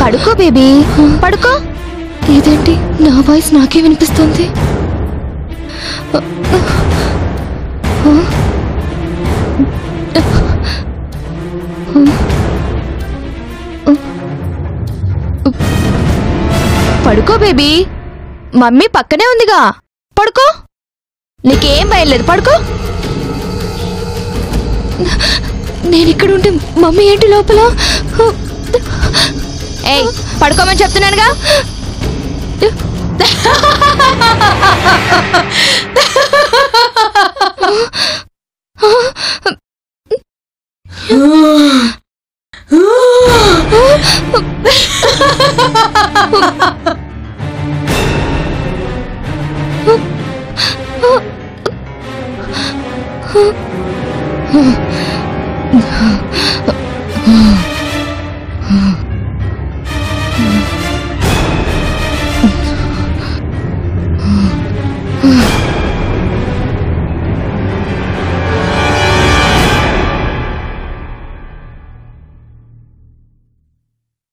పడుకో బేబీ, పడుకో. ఇదేంటి నా వాయిస్ నాకే వినిపిస్తుంది? పడుకో బేబీ, మమ్మీ పక్కనే ఉందిగా. పడుకో, నీకేం భయం లేదు. పడుకో. నేనిక్కడ ఉంటే మమ్మీ ఏంటి లోపల? ఏయ్, పడుకోమని చెప్తున్నానుగా.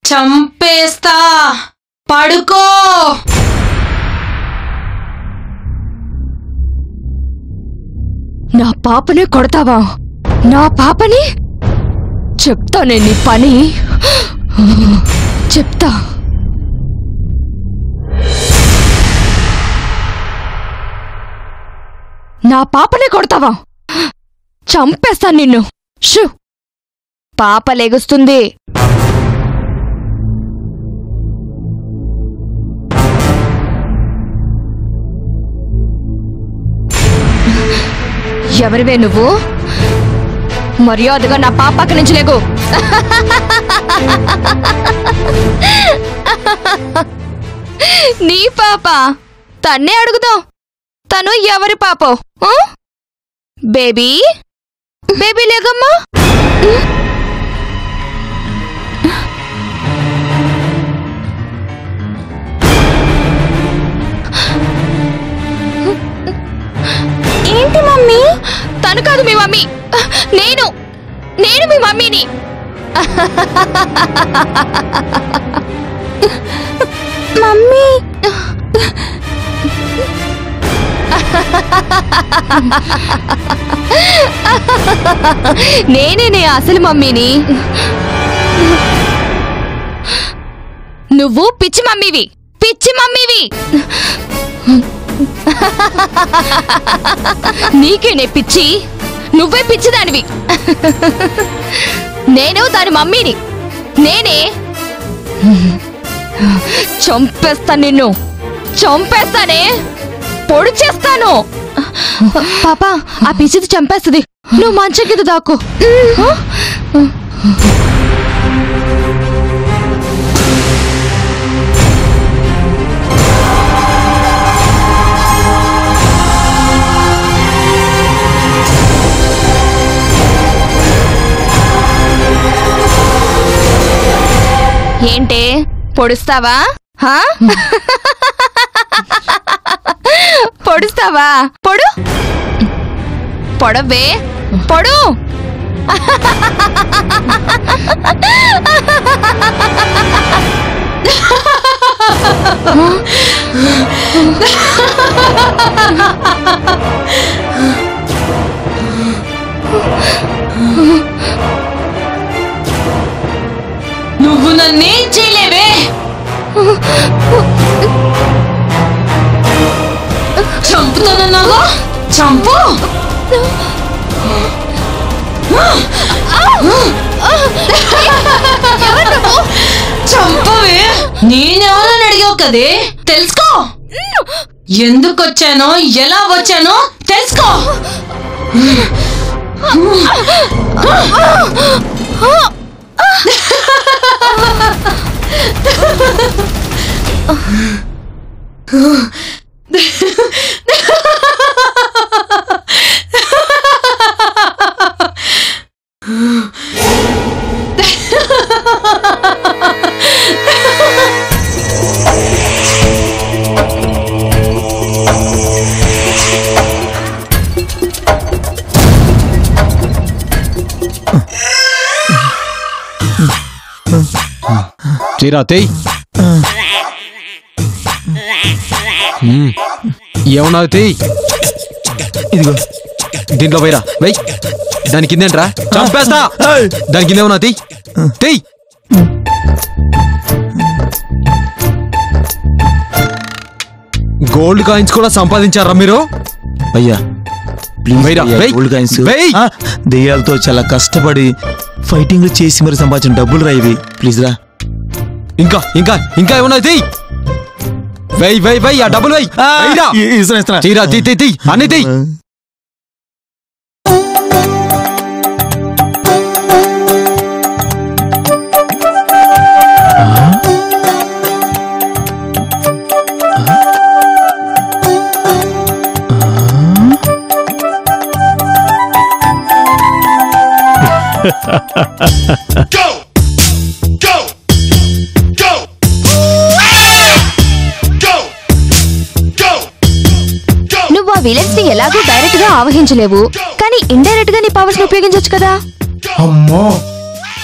చంపేస్తా, పడుకో. నా పాపనే కొడతావా? నా పాపని? చెప్తానే నీ పని, చెప్తా. నా పాపనే కొడతావా? చంపేస్తాను నిన్ను. షూ, పాప లెగుస్తుంది. ఎవరివే నువ్వు? మర్యాదగా నా పాప పక్క నుంచి లేకు. నీ పాప? తన్నే అడుగుదాం, తను ఎవరి పాపో? Baby, baby లేగమ్మా. ఏంటి మమ్మీ? తను కాదు మీ మమ్మీ, నేను మీ మమ్మీని. మమ్మీ, నేనే అసలు మమ్మీని. నువ్వు పిచ్చి మమ్మీవి, పిచ్చి మమ్మీవి. నీకేనే పిచ్చి, నువ్వే పిచ్చిదానివి. నేను దాని మమ్మీని, నేనే. చంపేస్తాను నిన్ను, చంపేస్తానే, పొడి చేస్తాను. పాపా, ఆ పిచ్చిది చంపేస్తుంది. నువ్వు మంచం కింద దాక్కు. ఏంటే పొడుస్తావా? పొడుస్తావా? పొడు, పొడవే, పొడు. నువ్వు నన్నేం చేయలేవే. చంపుతానన్నావా? చంపు. చంపవే. నేనెవరని అడిగావు కదే, తెలుసుకో. ఎందుకు వచ్చానో, ఎలా వచ్చానో తెలుసుకో. చీరాతే ఏమన్నా ఇదిగో దీంట్లో పోయిరా, వెయ్. దాని కిందేంట్రా, చంపేస్తా. దాని కిందేమన్నా తెయ్. గోల్డ్ కాయిన్స్ కూడా సంపాదించారా మీరు? అయ్యా గోల్డ్ కాయిన్స్ దెయ్యాలతో చాలా కష్టపడి ఫైటింగ్ చేసి మరి సంపాదించిన డబ్బులు రా ఇవి. ప్లీజ్ రా. ఇంకా ఇంకా ఇంకా ఏమన్నా వెయ్ వెయ్ వెయ్, ఆ డబ్బులు వెయ్. చీరా తీ అన్ని తీ. నువ్వు ఆ విలన్స్ ని ఎలాగో డైరెక్ట్ గా ఆవహించలేవు, కానీ ఇండైరెక్ట్ గా నీ పవర్స్ ని ఉపయోగించవచ్చు కదా. అమ్మో,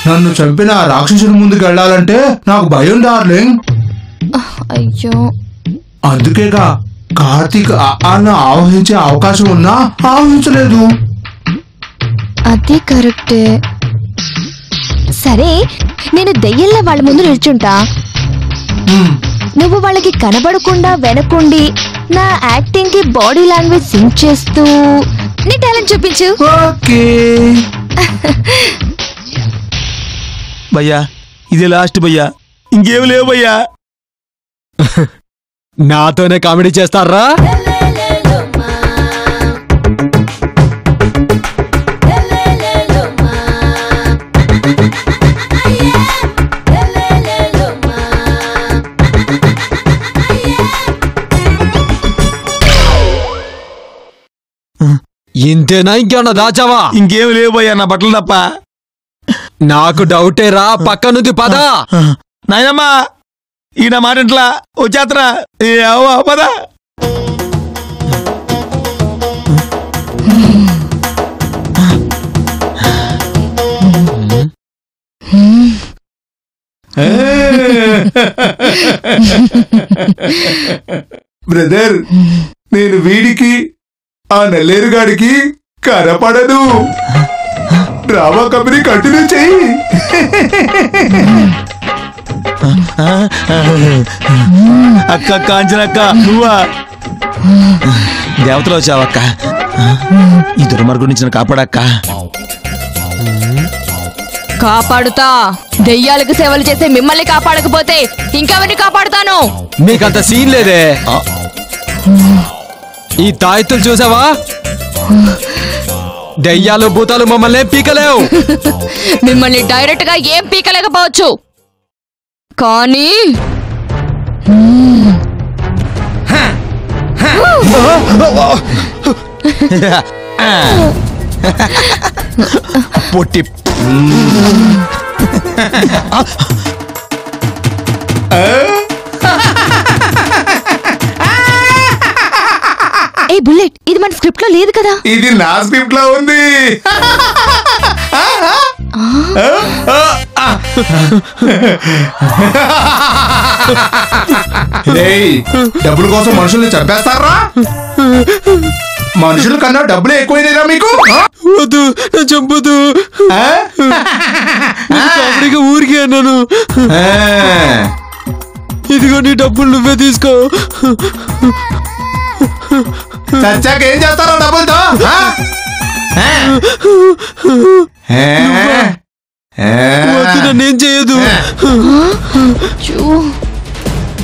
నన్ను చంపిన ఆ రాక్షసుని ముందుకు వెళ్ళాలంటే నాకు భయం డార్లింగ్. అయ్యో, అందుకేగా కార్తీక్ అన్న ఆవహించే అవకాశం ఉన్నా ఆవహించలేదు. అది కరెక్టే. సరే, నేను దెయ్యంలా వాళ్ళ ముందు నిల్చుంటా. నువ్వు వాళ్ళకి కనబడకుండా వెనకుండి నా యాక్టింగ్ కి బాడీ లాంగ్వేజ్ సింక్ చేస్తూ నీ టాలెంట్ చూపించు. ఓకే భయ్యా, ఇది లాస్ట్ భయ్యా, ఇంకేం లేవు భయ్యా. నాతోనే కామెడీ చేస్తారా? ఇంతేనా, ఇంకేమన్నా దాచావా? ఇంకేం లేవు భయ్యా, నా బట్టలు తప్ప. నాకు డౌటే రా, పక్క నుంచి పద. నాయనమ్మా, ఈ నా మాట ఇంట్లా వచ్చేత్తరా పద. బ్రదర్, నేను వీడికి ఆ నెల్లేరుగాడికి కనపడను. డ్రామా కంపెనీ కంటిన్యూ చెయ్యి. అక్క కాంచనక్క నువ్వా దేవతలు వచ్చావక్క ఈ దుర్మార్గుడి నుంచి నన్ను కాపాడక్క కాపాడుతా దెయ్యాలకు సేవలు చేసే మిమ్మల్ని కాపాడకపోతే ఇంకెవరిని కాపాడుతాను మీకంత సీన్ లేదే ఈ తాయెత్తులు చూసావా దెయ్యాలు భూతాలు మమ్మల్ని పీకలేవు మిమ్మల్ని డైరెక్ట్ గా ఏం పీకలేకపోవచ్చు కానీ పొట్టి ఏ బుల్లెట్ ఇది మన స్క్రిప్ట్ లో లేదు కదా ఇది నా స్క్రిప్ట్ లో ఉంది డబ్బుల కోసం మనుషుల్ని చంపేస్తారా మనుషుల కన్నా డబ్బులు ఎక్కువైనాయిరా మీకు వద్దు చంపదు ఊరికి అన్నాను ఇదిగో నీ డబ్బులు నువ్వే తీసుకో చచ్చాక ఏం చేస్తారో డబ్బులతో నన్నేం చేయదు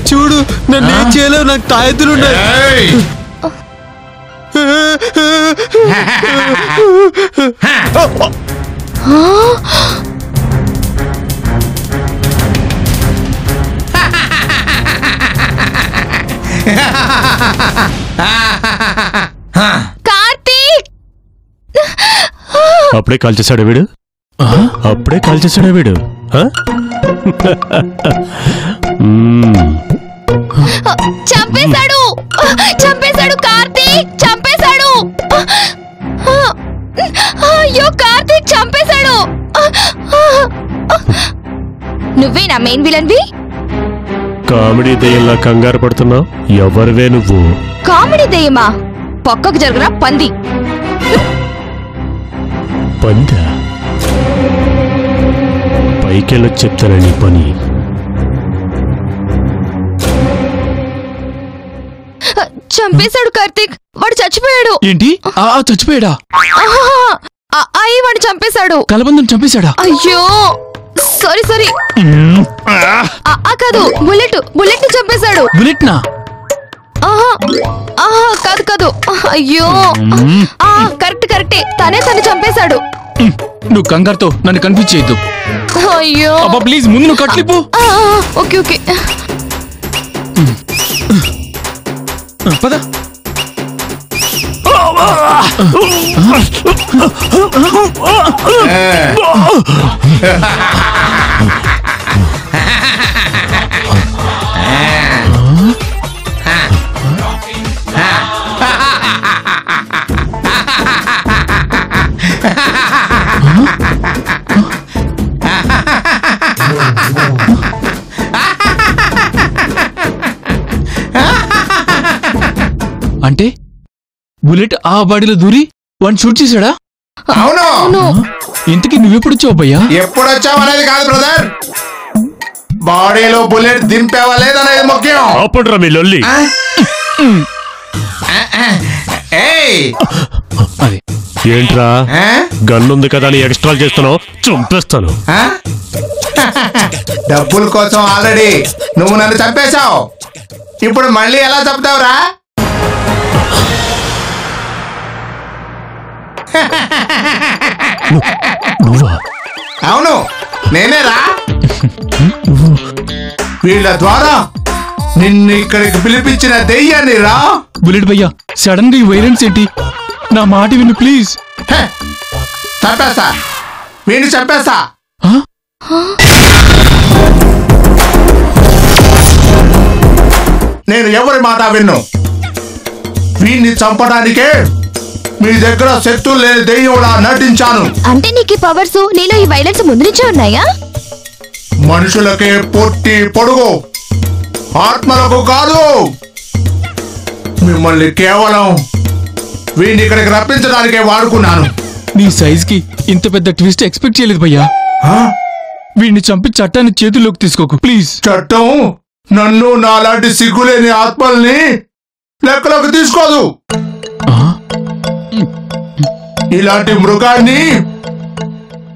చూడు నన్నేం చేయలేవు నాకు తాయెత్తులు ఉన్నాయి కార్తీక్ అప్పుడే కాల్ చేశాడు వీడు అప్పుడే కాల్ చేశాడు వీడు చంపేశాడు చంపేశాడు కార్తీక్ చంపేశాడు అయ్యో కార్తీక్ చంపేశాడు నువ్వే నా మెయిన్ విలన్వి కామెడీ దయ్యంలా కంగారు పడుతున్నావు ఎవరివే నువ్వు కామెడీ దయ్యమా పక్కకు జరుగురా పంది పందా పైకెళ్ళొచ్చి చెప్తాను నీ పని చంపేశాడు కార్తీక్ వాడు చచ్చిపోయాడు ఏంటి చచ్చిపోయాడా అయ్యి వాడు చంపేశాడు కలబందం చంపేశాడా అయ్యో సారీ సారీ కాదు బుల్లెట్ ని చంపేశాడు బుల్లెట్ నా కాదు కాదు అయ్యో కరెక్టే తనే చంపేశాడు నువ్వు కంగారుతో నన్ను కన్ఫ్యూజ్ చేయొద్దు అయ్యో అబ్బా ప్లీజ్ ముందు నువ్వు కట్లిపు ఓకే ఓకే పద అంటే బుల్లెట్ ఆ బాడీలో దూరి వాడిని షూట్ చేశాడా అవును ఇంతకీ నువ్వెప్పుడు వచ్చావు భయ్యా ఎప్పుడు వచ్చావు అనేది కాదు బ్రదర్ బాడీలో బుల్లెట్ దింపేవా లేదనేది ముఖ్యం ఆపండ్రా మీ లొల్లి అదే ఏంట్రా గన్నుంది కదా అని ఎక్స్ట్రా చేస్తున్నావు చంపేస్తాను డబ్బుల కోసం ఆల్రెడీ నువ్వు నన్ను చంపేశావు ఇప్పుడు మళ్ళీ ఎలా చంపుతావురా నువ్వా అవును నేనేరా వీళ్ళ ద్వారా నిన్ను ఇక్కడికి పిలిపించిన దెయ్యాన్ని రా బుల్లెట్ భయ్యా సడన్ గా ఈ వైలెన్స్ ఏంటి నా మాట విను ప్లీజ్ చంపేస్తా వీడిని చంపేస్తా నేను ఎవరి మాట విన్ను వీడిని చంపడానికే మీ దగ్గర శత్రువు లేని దెయ్యంలా నటించాను అంటే నీకు పవర్స్ నీలో ఈ వైలెన్స్ ముందు నుంచే ఉన్నాయా మనుషులకే పొట్టి పొడుగు ఆత్మలకు కాదు మిమ్మల్ని కేవలం వీడిని ఇక్కడికి రప్పించడానికే వాడుకున్నాను నీ సైజ్ కి ఇంత పెద్ద ట్విస్ట్ ఎక్స్పెక్ట్ చేయలేదు భయ్యా వీడిని చంపి చట్టాన్ని చేతుల్లోకి తీసుకోకు ప్లీజ్. చట్టం నన్ను నాలాంటి సిగ్గులేని ఆత్మల్ని లెక్కలోకి తీసుకోదు. ఇలాంటి మృగాన్ని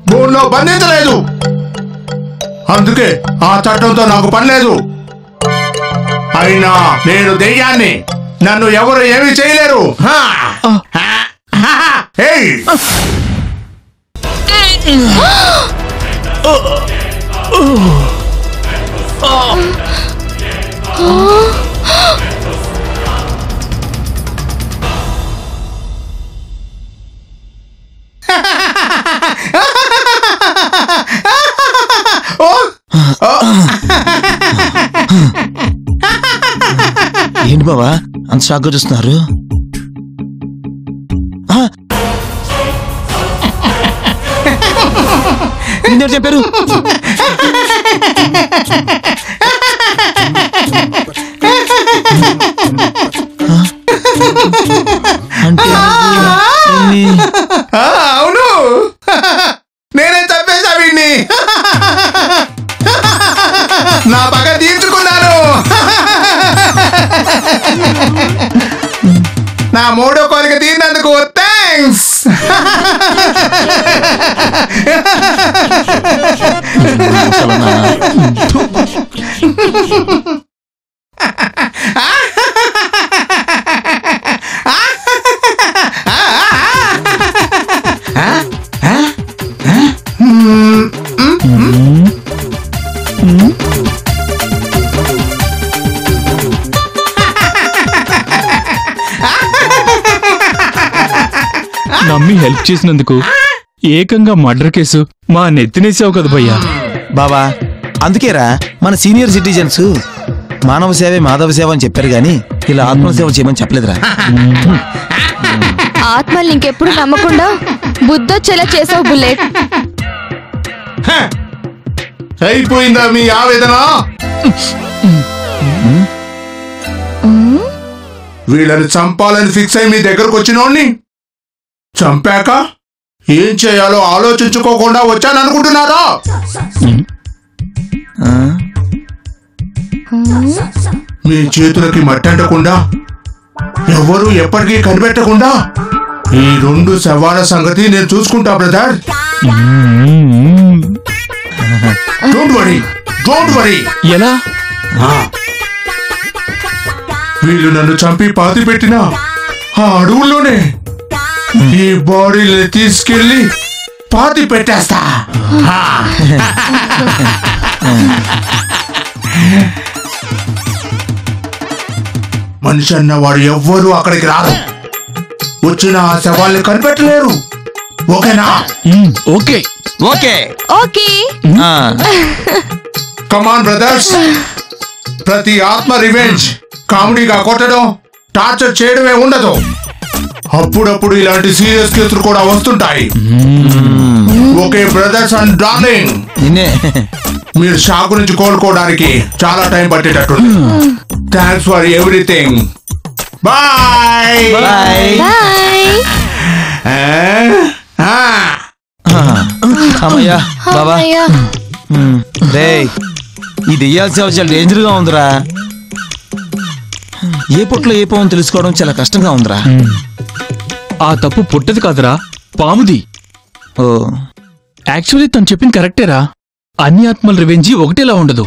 భూమిలో బంధించలేదు. అందుకే ఆ చట్టంతో నాకు పని లేదు. అయినా నేను దెయ్యాన్ని, నన్ను ఎవరు ఏమీ చేయలేరు. ఏంటి బావా అంత షాక్గా చూస్తున్నారు? నిన్నెవరు చెప్పారు? అంటే అవును, నేనే చంపేశా వీడిని. నా పగ తీర్చుకున్నాను. నా మూడో కోరిక తీరినందుకు థ్యాంక్స్. నమ్మి హెల్ప్ చేసినందుకు ఏకంగా మర్డర్ కేసు మా నెత్తినేసావు కదా భయ్యా. బాబా అందుకేరా మన సీనియర్ సిటిజన్స్ మానవ సేవే మాధవ సేవ అని చెప్పారు గాని ఇలా ఆత్మసేవ చేయమని చెప్పలేదురా. ఆత్మల్ని ఇంకెప్పుడు నమ్మకుండా బుద్ధొచ్చేలా చేసావు బుల్లెట్. అయిపోయిందా మీ ఆవేదన? వీళ్ళని చంపాలని ఫిక్స్ అయి మీ దగ్గరకు వచ్చినోడ్ని చంపాక ఏం చేయాలో ఆలోచించుకోకుండా వచ్చాననుకుంటున్నారా? మీ చేతులకి మట్టంటకుండా, ఎవరు ఎప్పటికీ కనిపెట్టకుండా ఈ 2 శవాల సంగతి నేను చూసుకుంటా బ్రదర్. Don't worry. ఎలా? వీళ్ళు నన్ను చంపి పాతి పెట్టిన ఆ అడవుల్లోనే ఈ బాడీని తీసుకెళ్లి పాతి పెట్టేస్తా. మనిషి అన్నవాడు ఎవ్వరూ అక్కడికి రారు. వచ్చిన ఆ శవాల్ని కనిపెట్టలేరు. ఓకేనా? Okay okay okay. Come on brothers. ప్రతి ఆత్మ రివెంజ్ కామెడీగా కొట్టడం, టార్చర్ చేయడమే ఉండదు. అప్పుడప్పుడు ఇలాంటి సీరియస్ కేసులు కూడా వస్తుంటాయి. ఓకే బ్రదర్స్ అండ్ డార్లింగ్, మీరు షాక్ నుంచి కోలుకోవడానికి చాలా టైం పట్టేటట్టుంది. Thanks for everything. Bye bye. అమ్మయ్యా బాబా. ఈ దెయ్యాల సేవ చాలా డేంజర్ గా ఉందిరా. ఏ పొట్లో ఏ పాము తెలుసుకోవడం చాలా కష్టంగా ఉందిరా. ఆ తప్పు పుట్టది కాదురా, పాముది. ఓ యాక్చువల్లీ తను చెప్పింది కరెక్టేరా. అన్ని ఆత్మల రివెంజీ ఒకటేలా ఉండదు.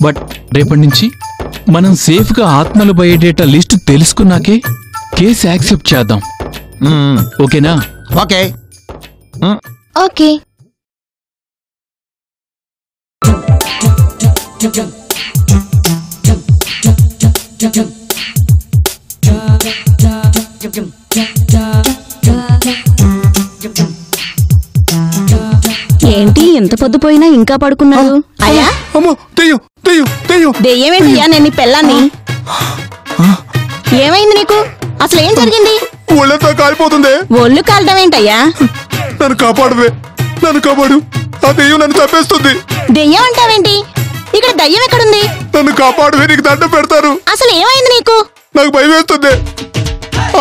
బట్ రేపటి నుంచి మనం సేఫ్ గా ఆత్మలు బయోడేటా లిస్ట్ తెలుసుకున్నాకే కేసు యాక్సెప్ట్ చేద్దాం. ఓకేనా? Okay okay. ఏంటి ఎంత పొద్దుపోయినా ఇంకా పడుకున్నాడు? అయ్యా దెయ్యమేంటయ్యా? నేను పెళ్ళాన్ని. ఏమైంది నీకు? అసలు ఏం జరిగింది? ఒళ్ళంతా కాలిపోతుంది. ఒళ్ళు కాలడం ఏంటయ్యా? నన్ను కాపాడు. ఆ దెయ్యం నన్ను చంపేస్తుంది. దెయ్యం అంటావేంటి? ఇక్కడ దయ్యం ఎక్కడుంది? నన్ను కాపాడు, నీకు దండం పెడతారు. అసలు ఏమైంది నీకు? నాకు భయం వేస్తుంది.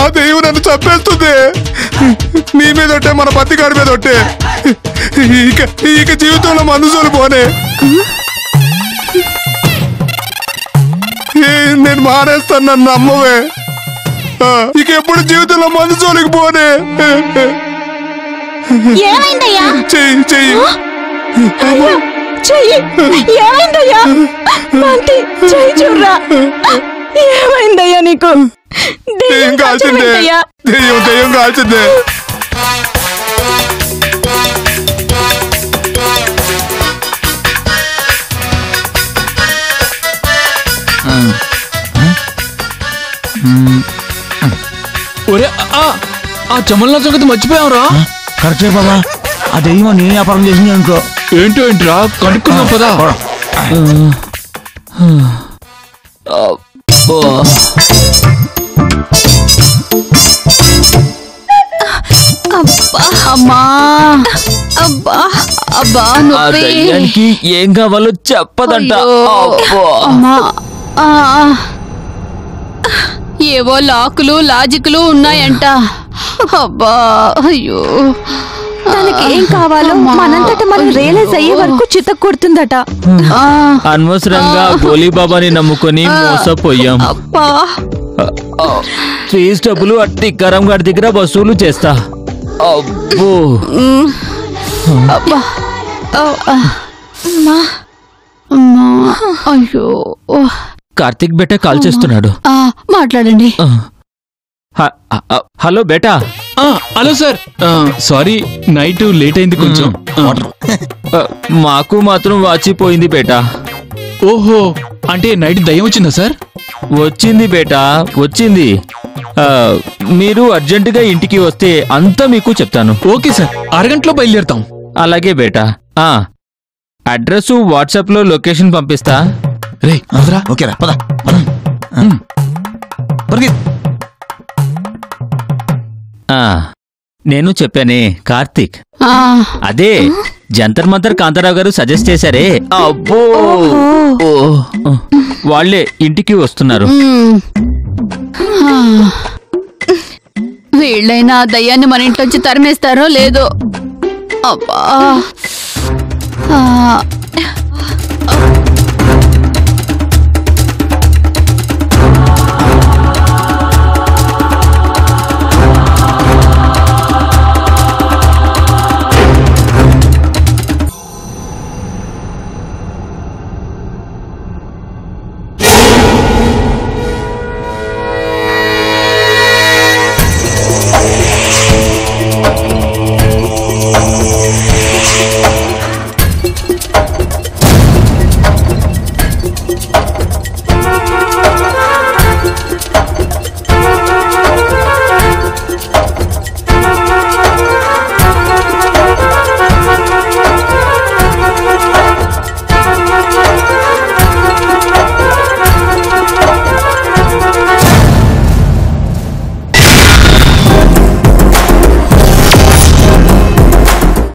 ఆ దెయ్యం నన్ను చంపేస్తుంది. నీ మీద ఒట్టే, మన పత్తికాడి మీద ఒట్టే. ఇక జీవితంలో మందుసోలు పోనే. నేను మానేస్తాను, నన్ను నమ్మవే. ఇక ఎప్పుడు జీవితంలో మందుసోలికి పోనే. ఏమైందయ్యా? చెయ్యి చెయ్యి చెయ్యి ఏమైందయ్యా? మంటి చెయ్యి చూడరా. ఏమైందయ్యా నీకు? దెయ్యం కాల్చిందే, దెయ్యం కాల్చిందే. ఒరే ఆ చమల్లా సంగతి మర్చిపోయావురా. కరెక్టే బాబా, ఆ దెయ్యం నేను వ్యాపారం చేసింది అనుకో. ఏంటో ఏంట్రా కనుక్కున్నావు పదా. అమ్మా అబ్బా అబ్బా నొప్పి. ఏం కావాలో చెప్పదంట. అమ్మా ఏవో లాకులు లాజిక్లు ఉన్నాయంట. అబ్బా అయ్యో, దానికి ఏం కావాలో మనంతట మనం రియలైజ్ అయ్యే వరకు చితక్ కొడుతుందట. అనవసరంగా గోలీబాబాని నమ్ముకొని మోసపోయాం. అబ్బా ఫీజు డబ్బులు అట్టి కరం గారి దగ్గర వసూలు చేస్తా. అబ్బో అబ్బా అయ్యో. కార్తిక్ బేటా కాల్ చేస్తున్నాడు. మాట్లాడండి. హలో బేటా. Hello sir, sorry night late అయింది కొంచెం. మాకు మాత్రం వాచిపోయింది బేటా. ఓహో, అంటే నైట్ దయ్యం వచ్చిందా సార్? వచ్చింది బేటా, వచ్చింది. మీరు అర్జెంటుగా ఇంటికి వస్తే అంతా మీకు చెప్తాను. ఓకే సార్, అరగంటలో బయలుదేరుతాం. అలాగే బేటా. అడ్రస్ వాట్సాప్ లో లొకేషన్ పంపిస్తా. రే వదరా. ఓకేరా పద. నేను చెప్పానే కార్తీక్, అదే జంతర్ మంతర్ కాంతారావు గారు సజెస్ట్ చేశారే. అబ్బో వాళ్ళే ఇంటికి వస్తున్నారు. వీళ్ళైనా దయ్యాన్ని మన ఇంట్లోంచి తరిమేస్తారో లేదో. అబ్బా